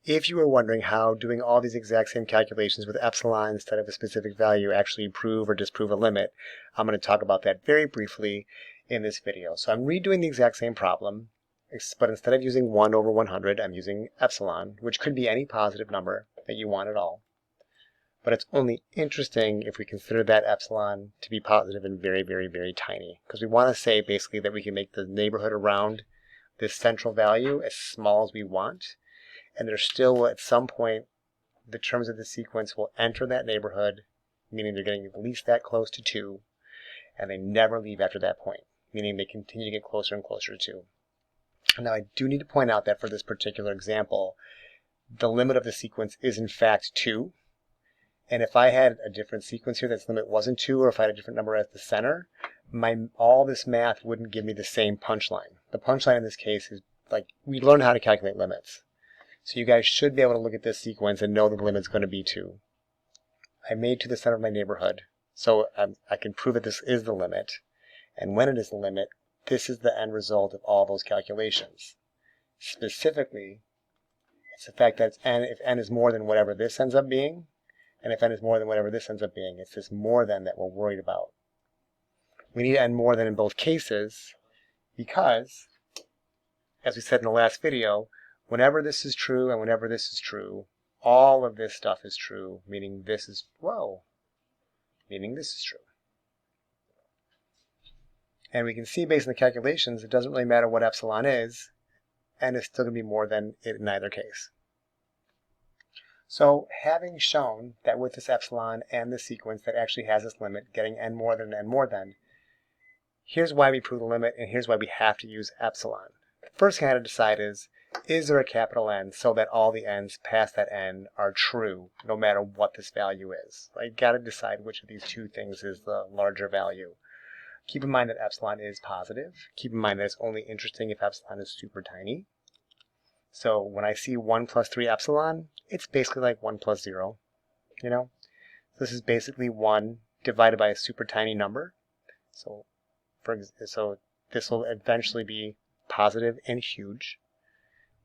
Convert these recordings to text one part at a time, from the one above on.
if you were wondering how doing all these exact same calculations with epsilon instead of a specific value actually prove or disprove a limit, I'm going to talk about that very briefly in this video. So I'm redoing the exact same problem, but instead of using 1 over 100, I'm using epsilon, which could be any positive number that you want at all. But it's only interesting if we consider that epsilon to be positive and very, very, very tiny. Because we want to say basically that we can make the neighborhood around this central value as small as we want. And there's still, at some point, the terms of the sequence will enter that neighborhood, meaning they're getting at least that close to 2. And they never leave after that point, meaning they continue to get closer and closer to 2. Now I do need to point out that for this particular example, the limit of the sequence is in fact 2. And if I had a different sequence here that's limit wasn't 2, or if I had a different number at the center, all this math wouldn't give me the same punchline. The punchline in this case is, like, we learned how to calculate limits. So you guys should be able to look at this sequence and know the limit's going to be 2. I made to the center of my neighborhood, so I can prove that this is the limit. And when it is the limit, this is the end result of all those calculations. Specifically, it's the fact that if n is more than whatever this ends up being, and if n is more than whatever this ends up being, it's this more than that we're worried about. We need n more than in both cases because, as we said in the last video, whenever this is true and whenever this is true, all of this stuff is true, meaning this is, meaning this is true. And we can see based on the calculations, it doesn't really matter what epsilon is, n is still going to be more than it in either case. So having shown that with this epsilon and the sequence that actually has this limit, getting n more than, here's why we prove the limit, and here's why we have to use epsilon. The first thing I had to decide is there a capital N so that all the n's past that n are true, no matter what this value is? You've got to decide which of these two things is the larger value. Keep in mind that epsilon is positive. Keep in mind that it's only interesting if epsilon is super tiny. So when I see 1 plus 3 epsilon, it's basically like 1 plus 0, you know? This is basically 1 divided by a super tiny number. So this will eventually be positive and huge.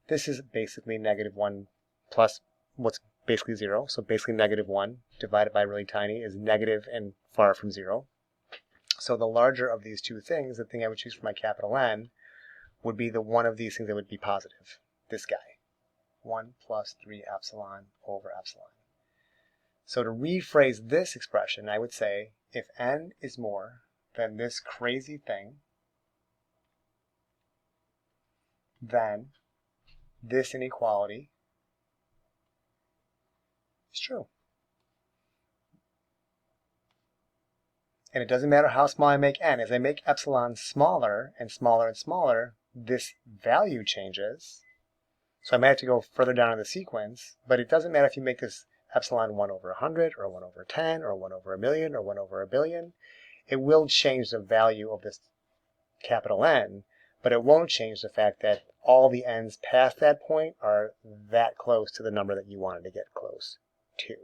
This is basically negative 1 plus what's basically 0. So basically negative 1 divided by really tiny is negative and far from 0. So the larger of these two things, the thing I would choose for my capital N, would be the one of these things that would be positive. This guy, 1 plus 3 epsilon over epsilon. So to rephrase this expression, I would say if n is more than this crazy thing, then this inequality is true. And it doesn't matter how small I make n. As I make epsilon smaller and smaller and smaller, this value changes. So I might have to go further down in the sequence, but it doesn't matter if you make this epsilon 1 over 100, or 1 over 10, or 1 over a million, or 1 over a billion. It will change the value of this capital N, but it won't change the fact that all the n's past that point are that close to the number that you wanted to get close to.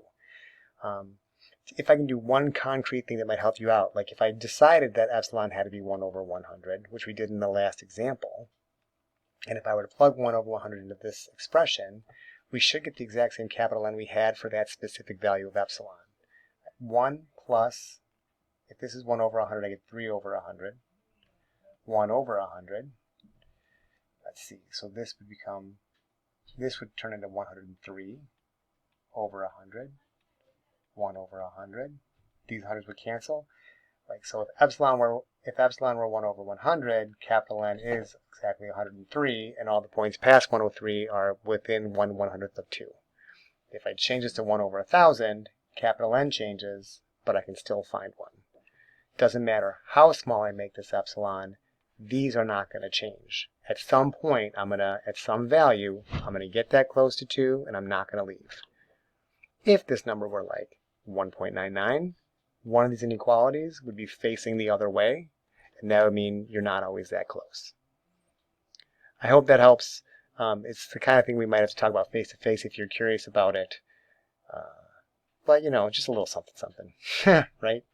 If I can do one concrete thing that might help you out, like if I decided that epsilon had to be 1 over 100, which we did in the last example, and if I were to plug 1 over 100 into this expression, we should get the exact same capital N we had for that specific value of epsilon. 1 plus, if this is 1 over 100, I get 3 over 100. 1 over 100. Let's see, so this would turn into 103 over 100. 1 over 100. These hundreds would cancel. So if epsilon were 1 over 100, capital N is exactly 103, and all the points past 103 are within 1/100th of 2. If I change this to 1 over 1,000, capital N changes, but I can still find 1. Doesn't matter how small I make this epsilon, these are not going to change. At some point, at some value, I'm going to get that close to 2, and I'm not going to leave. If this number were like 1.99, one of these inequalities would be facing the other way, and that would mean you're not always that close. I hope that helps. It's the kind of thing we might have to talk about face to face if you're curious about it. But just a little something, right?